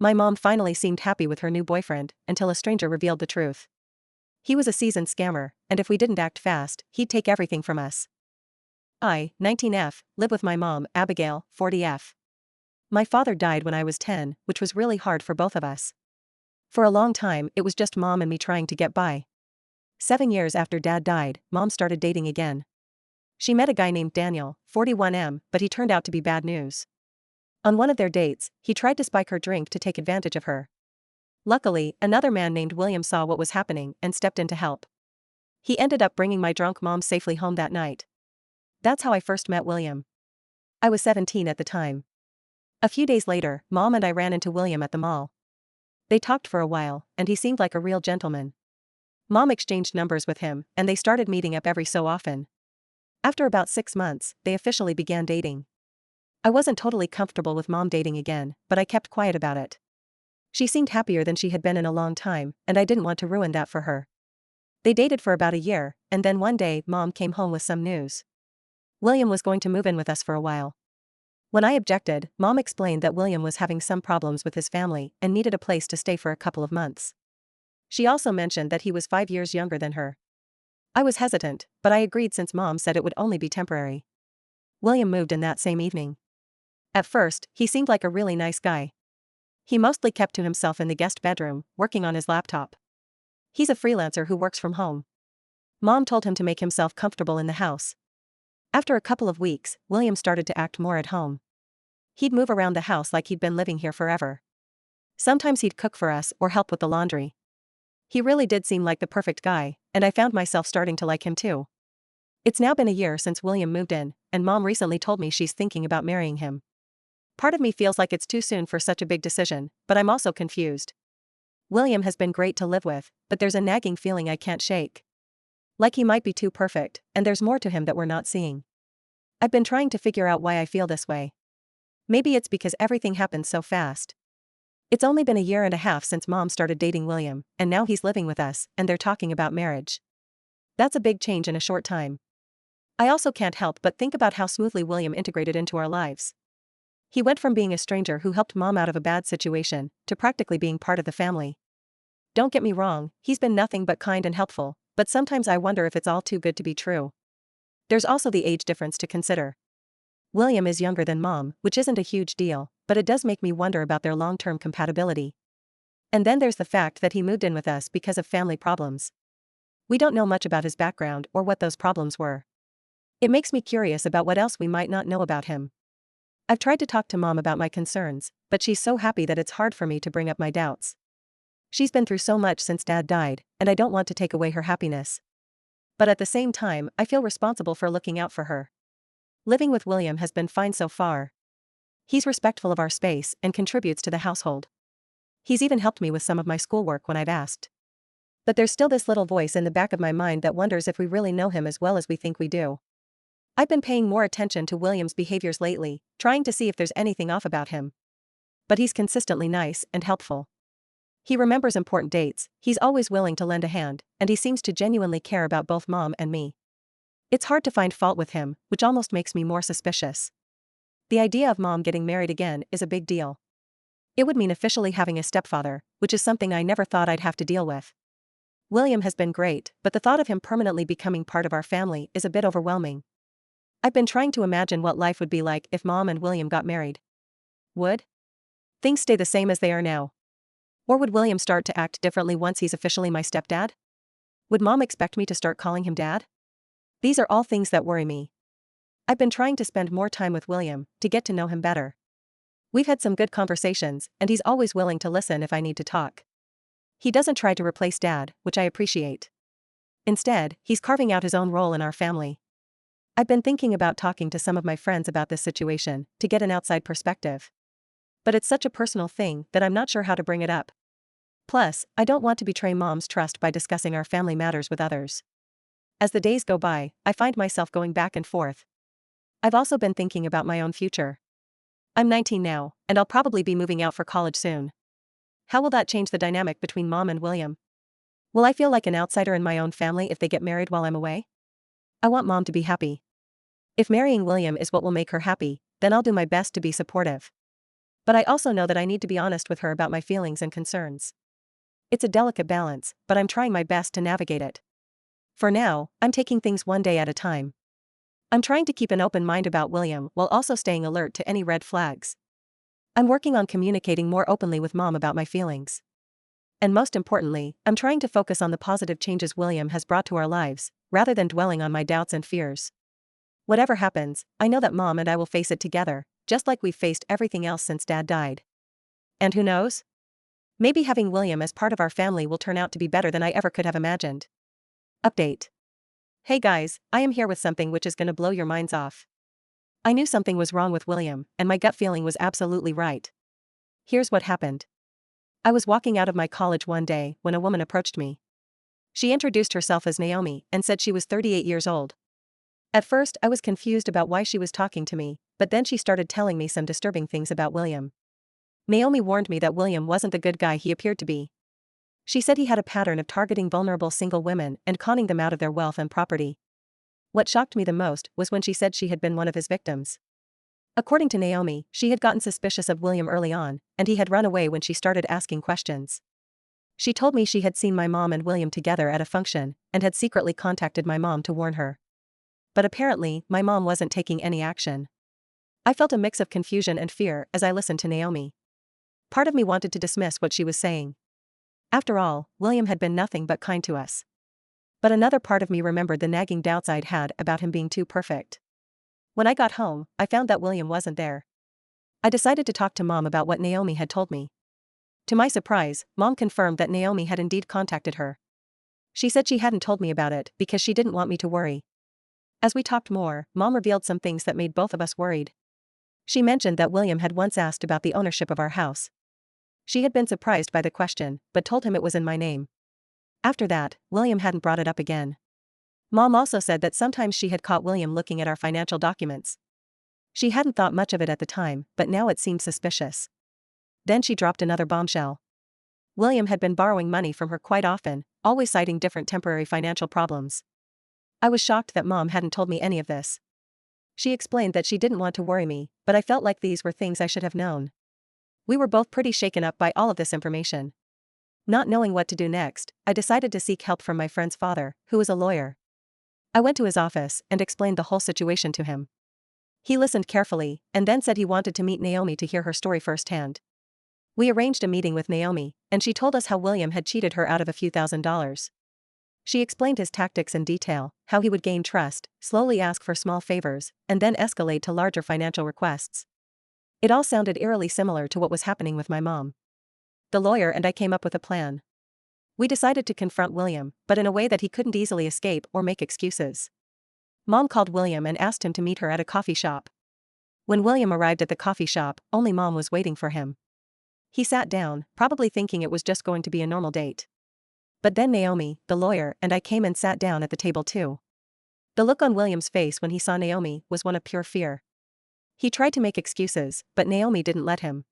My mom finally seemed happy with her new boyfriend until a stranger revealed the truth. He was a seasoned scammer, and if we didn't act fast, he'd take everything from us. I, 19F, live with my mom, Abigail, 40F. My father died when I was 10, which was really hard for both of us. For a long time, it was just mom and me trying to get by. 7 years after dad died, mom started dating again. She met a guy named Daniel, 41M, but he turned out to be bad news. On one of their dates, he tried to spike her drink to take advantage of her. Luckily, another man named William saw what was happening and stepped in to help. He ended up bringing my drunk mom safely home that night. That's how I first met William. I was 17 at the time. A few days later, mom and I ran into William at the mall. They talked for a while, and he seemed like a real gentleman. Mom exchanged numbers with him, and they started meeting up every so often. After about 6 months, they officially began dating. I wasn't totally comfortable with mom dating again, but I kept quiet about it. She seemed happier than she had been in a long time, and I didn't want to ruin that for her. They dated for about a year, and then one day, mom came home with some news. William was going to move in with us for a while. When I objected, mom explained that William was having some problems with his family and needed a place to stay for a couple of months. She also mentioned that he was 5 years younger than her. I was hesitant, but I agreed since mom said it would only be temporary. William moved in that same evening. At first, he seemed like a really nice guy. He mostly kept to himself in the guest bedroom, working on his laptop. He's a freelancer who works from home. Mom told him to make himself comfortable in the house. After a couple of weeks, William started to act more at home. He'd move around the house like he'd been living here forever. Sometimes he'd cook for us or help with the laundry. He really did seem like the perfect guy, and I found myself starting to like him too. It's now been a year since William moved in, and mom recently told me she's thinking about marrying him. Part of me feels like it's too soon for such a big decision, but I'm also confused. William has been great to live with, but there's a nagging feeling I can't shake. Like he might be too perfect, and there's more to him that we're not seeing. I've been trying to figure out why I feel this way. Maybe it's because everything happened so fast. It's only been a year and a half since mom started dating William, and now he's living with us, and they're talking about marriage. That's a big change in a short time. I also can't help but think about how smoothly William integrated into our lives. He went from being a stranger who helped mom out of a bad situation, to practically being part of the family. Don't get me wrong, he's been nothing but kind and helpful, but sometimes I wonder if it's all too good to be true. There's also the age difference to consider. William is younger than mom, which isn't a huge deal, but it does make me wonder about their long-term compatibility. And then there's the fact that he moved in with us because of family problems. We don't know much about his background or what those problems were. It makes me curious about what else we might not know about him. I've tried to talk to mom about my concerns, but she's so happy that it's hard for me to bring up my doubts. She's been through so much since dad died, and I don't want to take away her happiness. But at the same time, I feel responsible for looking out for her. Living with William has been fine so far. He's respectful of our space and contributes to the household. He's even helped me with some of my schoolwork when I've asked. But there's still this little voice in the back of my mind that wonders if we really know him as well as we think we do. I've been paying more attention to William's behaviors lately, trying to see if there's anything off about him. But he's consistently nice and helpful. He remembers important dates, he's always willing to lend a hand, and he seems to genuinely care about both mom and me. It's hard to find fault with him, which almost makes me more suspicious. The idea of mom getting married again is a big deal. It would mean officially having a stepfather, which is something I never thought I'd have to deal with. William has been great, but the thought of him permanently becoming part of our family is a bit overwhelming. I've been trying to imagine what life would be like if mom and William got married. Would things stay the same as they are now? Or would William start to act differently once he's officially my stepdad? Would mom expect me to start calling him dad? These are all things that worry me. I've been trying to spend more time with William, to get to know him better. We've had some good conversations, and he's always willing to listen if I need to talk. He doesn't try to replace dad, which I appreciate. Instead, he's carving out his own role in our family. I've been thinking about talking to some of my friends about this situation, to get an outside perspective. But it's such a personal thing that I'm not sure how to bring it up. Plus, I don't want to betray mom's trust by discussing our family matters with others. As the days go by, I find myself going back and forth. I've also been thinking about my own future. I'm 19 now, and I'll probably be moving out for college soon. How will that change the dynamic between mom and William? Will I feel like an outsider in my own family if they get married while I'm away? I want mom to be happy. If marrying William is what will make her happy, then I'll do my best to be supportive. But I also know that I need to be honest with her about my feelings and concerns. It's a delicate balance, but I'm trying my best to navigate it. For now, I'm taking things one day at a time. I'm trying to keep an open mind about William while also staying alert to any red flags. I'm working on communicating more openly with Mom about my feelings. And most importantly, I'm trying to focus on the positive changes William has brought to our lives, rather than dwelling on my doubts and fears. Whatever happens, I know that Mom and I will face it together, just like we've faced everything else since Dad died. And who knows? Maybe having William as part of our family will turn out to be better than I ever could have imagined. Update. Hey guys, I am here with something which is gonna blow your minds off. I knew something was wrong with William, and my gut feeling was absolutely right. Here's what happened. I was walking out of my college one day when a woman approached me. She introduced herself as Naomi and said she was 38 years old. At first, I was confused about why she was talking to me, but then she started telling me some disturbing things about William. Naomi warned me that William wasn't the good guy he appeared to be. She said he had a pattern of targeting vulnerable single women and conning them out of their wealth and property. What shocked me the most was when she said she had been one of his victims. According to Naomi, she had gotten suspicious of William early on, and he had run away when she started asking questions. She told me she had seen my mom and William together at a function, and had secretly contacted my mom to warn her. But apparently, my mom wasn't taking any action. I felt a mix of confusion and fear as I listened to Naomi. Part of me wanted to dismiss what she was saying. After all, William had been nothing but kind to us. But another part of me remembered the nagging doubts I'd had about him being too perfect. When I got home, I found that William wasn't there. I decided to talk to Mom about what Naomi had told me. To my surprise, Mom confirmed that Naomi had indeed contacted her. She said she hadn't told me about it because she didn't want me to worry. As we talked more, Mom revealed some things that made both of us worried. She mentioned that William had once asked about the ownership of our house. She had been surprised by the question, but told him it was in my name. After that, William hadn't brought it up again. Mom also said that sometimes she had caught William looking at our financial documents. She hadn't thought much of it at the time, but now it seemed suspicious. Then she dropped another bombshell. William had been borrowing money from her quite often, always citing different temporary financial problems. I was shocked that Mom hadn't told me any of this. She explained that she didn't want to worry me, but I felt like these were things I should have known. We were both pretty shaken up by all of this information. Not knowing what to do next, I decided to seek help from my friend's father, who was a lawyer. I went to his office and explained the whole situation to him. He listened carefully, and then said he wanted to meet Naomi to hear her story firsthand. We arranged a meeting with Naomi, and she told us how William had cheated her out of a few $1,000s. She explained his tactics in detail, how he would gain trust, slowly ask for small favors, and then escalate to larger financial requests. It all sounded eerily similar to what was happening with my mom. The lawyer and I came up with a plan. We decided to confront William, but in a way that he couldn't easily escape or make excuses. Mom called William and asked him to meet her at a coffee shop. When William arrived at the coffee shop, only Mom was waiting for him. He sat down, probably thinking it was just going to be a normal date. But then Naomi, the lawyer, and I came and sat down at the table too. The look on William's face when he saw Naomi was one of pure fear. He tried to make excuses, but Naomi didn't let him.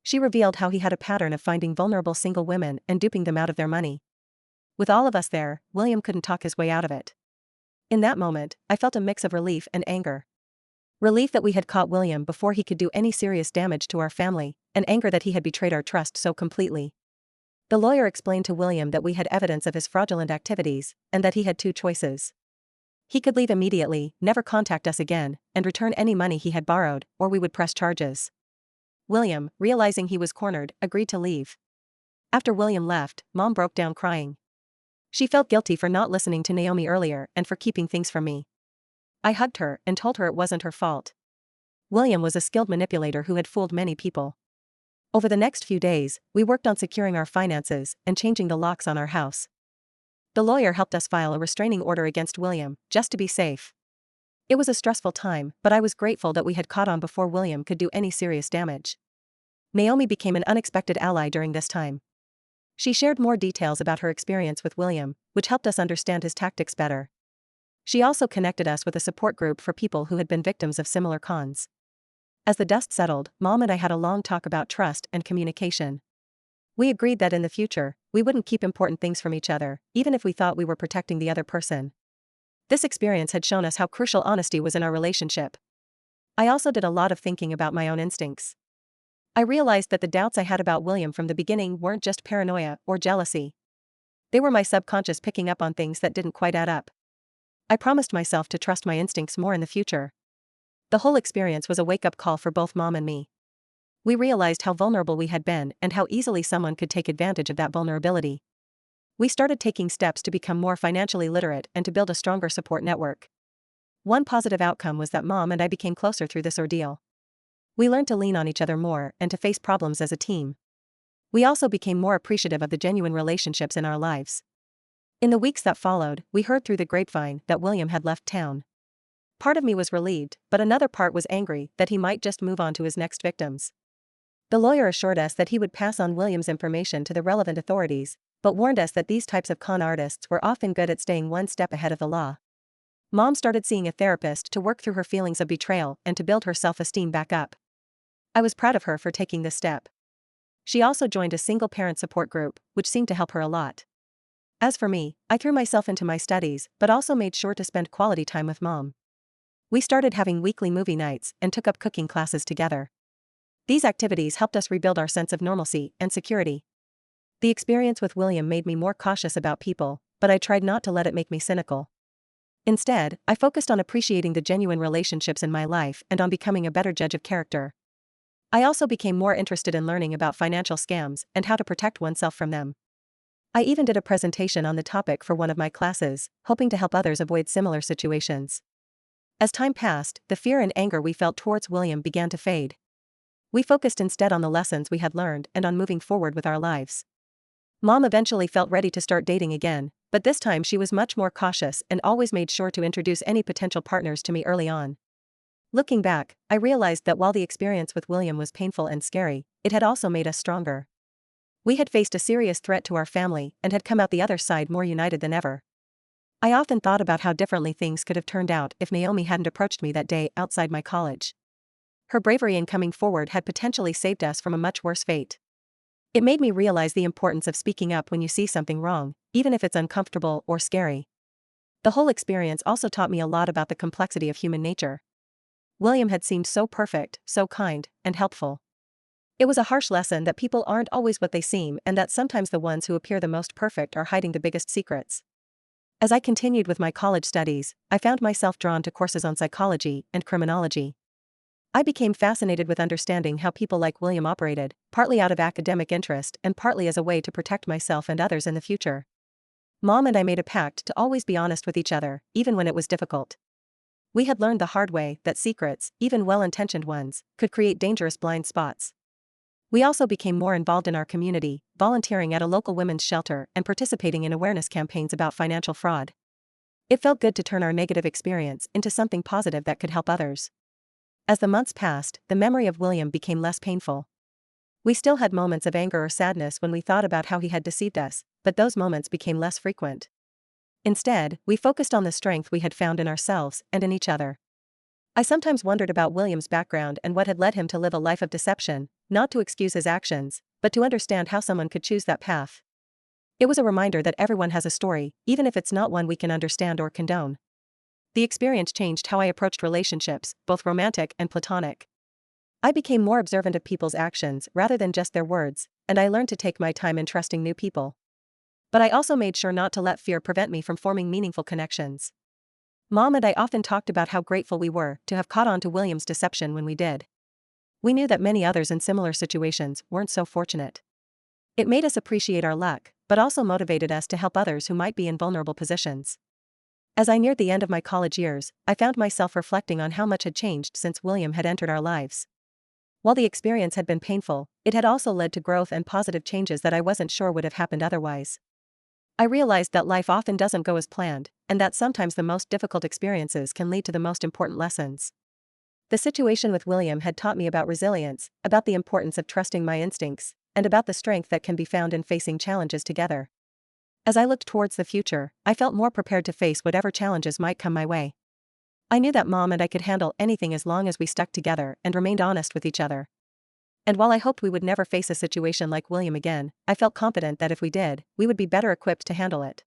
She revealed how he had a pattern of finding vulnerable single women and duping them out of their money. With all of us there, William couldn't talk his way out of it. In that moment, I felt a mix of relief and anger. Relief that we had caught William before he could do any serious damage to our family, and anger that he had betrayed our trust so completely. The lawyer explained to William that we had evidence of his fraudulent activities, and that he had two choices. He could leave immediately, never contact us again, and return any money he had borrowed, or we would press charges. William, realizing he was cornered, agreed to leave. After William left, Mom broke down crying. She felt guilty for not listening to Naomi earlier and for keeping things from me. I hugged her and told her it wasn't her fault. William was a skilled manipulator who had fooled many people. Over the next few days, we worked on securing our finances and changing the locks on our house. The lawyer helped us file a restraining order against William, just to be safe. It was a stressful time, but I was grateful that we had caught on before William could do any serious damage. Naomi became an unexpected ally during this time. She shared more details about her experience with William, which helped us understand his tactics better. She also connected us with a support group for people who had been victims of similar cons. As the dust settled, Mom and I had a long talk about trust and communication. We agreed that in the future, we wouldn't keep important things from each other, even if we thought we were protecting the other person. This experience had shown us how crucial honesty was in our relationship. I also did a lot of thinking about my own instincts. I realized that the doubts I had about William from the beginning weren't just paranoia or jealousy. They were my subconscious picking up on things that didn't quite add up. I promised myself to trust my instincts more in the future. The whole experience was a wake-up call for both Mom and me. We realized how vulnerable we had been and how easily someone could take advantage of that vulnerability. We started taking steps to become more financially literate and to build a stronger support network. One positive outcome was that Mom and I became closer through this ordeal. We learned to lean on each other more and to face problems as a team. We also became more appreciative of the genuine relationships in our lives. In the weeks that followed, we heard through the grapevine that William had left town. Part of me was relieved, but another part was angry that he might just move on to his next victims. The lawyer assured us that he would pass on William's information to the relevant authorities, but warned us that these types of con artists were often good at staying one step ahead of the law. Mom started seeing a therapist to work through her feelings of betrayal and to build her self-esteem back up. I was proud of her for taking this step. She also joined a single-parent support group, which seemed to help her a lot. As for me, I threw myself into my studies but also made sure to spend quality time with Mom. We started having weekly movie nights and took up cooking classes together. These activities helped us rebuild our sense of normalcy and security. The experience with William made me more cautious about people, but I tried not to let it make me cynical. Instead, I focused on appreciating the genuine relationships in my life and on becoming a better judge of character. I also became more interested in learning about financial scams and how to protect oneself from them. I even did a presentation on the topic for one of my classes, hoping to help others avoid similar situations. As time passed, the fear and anger we felt towards William began to fade. We focused instead on the lessons we had learned and on moving forward with our lives. Mom eventually felt ready to start dating again, but this time she was much more cautious and always made sure to introduce any potential partners to me early on. Looking back, I realized that while the experience with William was painful and scary, it had also made us stronger. We had faced a serious threat to our family and had come out the other side more united than ever. I often thought about how differently things could have turned out if Naomi hadn't approached me that day outside my college. Her bravery in coming forward had potentially saved us from a much worse fate. It made me realize the importance of speaking up when you see something wrong, even if it's uncomfortable or scary. The whole experience also taught me a lot about the complexity of human nature. William had seemed so perfect, so kind, and helpful. It was a harsh lesson that people aren't always what they seem and that sometimes the ones who appear the most perfect are hiding the biggest secrets. As I continued with my college studies, I found myself drawn to courses on psychology and criminology. I became fascinated with understanding how people like William operated, partly out of academic interest and partly as a way to protect myself and others in the future. Mom and I made a pact to always be honest with each other, even when it was difficult. We had learned the hard way that secrets, even well-intentioned ones, could create dangerous blind spots. We also became more involved in our community, volunteering at a local women's shelter and participating in awareness campaigns about financial fraud. It felt good to turn our negative experience into something positive that could help others. As the months passed, the memory of William became less painful. We still had moments of anger or sadness when we thought about how he had deceived us, but those moments became less frequent. Instead, we focused on the strength we had found in ourselves and in each other. I sometimes wondered about William's background and what had led him to live a life of deception, not to excuse his actions, but to understand how someone could choose that path. It was a reminder that everyone has a story, even if it's not one we can understand or condone. The experience changed how I approached relationships, both romantic and platonic. I became more observant of people's actions rather than just their words, and I learned to take my time in trusting new people. But I also made sure not to let fear prevent me from forming meaningful connections. Mom and I often talked about how grateful we were to have caught on to William's deception when we did. We knew that many others in similar situations weren't so fortunate. It made us appreciate our luck, but also motivated us to help others who might be in vulnerable positions. As I neared the end of my college years, I found myself reflecting on how much had changed since William had entered our lives. While the experience had been painful, it had also led to growth and positive changes that I wasn't sure would have happened otherwise. I realized that life often doesn't go as planned, and that sometimes the most difficult experiences can lead to the most important lessons. The situation with William had taught me about resilience, about the importance of trusting my instincts, and about the strength that can be found in facing challenges together. As I looked towards the future, I felt more prepared to face whatever challenges might come my way. I knew that Mom and I could handle anything as long as we stuck together and remained honest with each other. And while I hoped we would never face a situation like William again, I felt confident that if we did, we would be better equipped to handle it.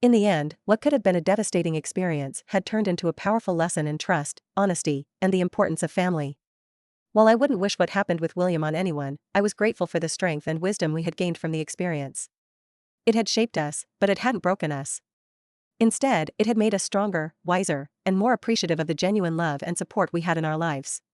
In the end, what could have been a devastating experience had turned into a powerful lesson in trust, honesty, and the importance of family. While I wouldn't wish what happened with William on anyone, I was grateful for the strength and wisdom we had gained from the experience. It had shaped us, but it hadn't broken us. Instead, it had made us stronger, wiser, and more appreciative of the genuine love and support we had in our lives.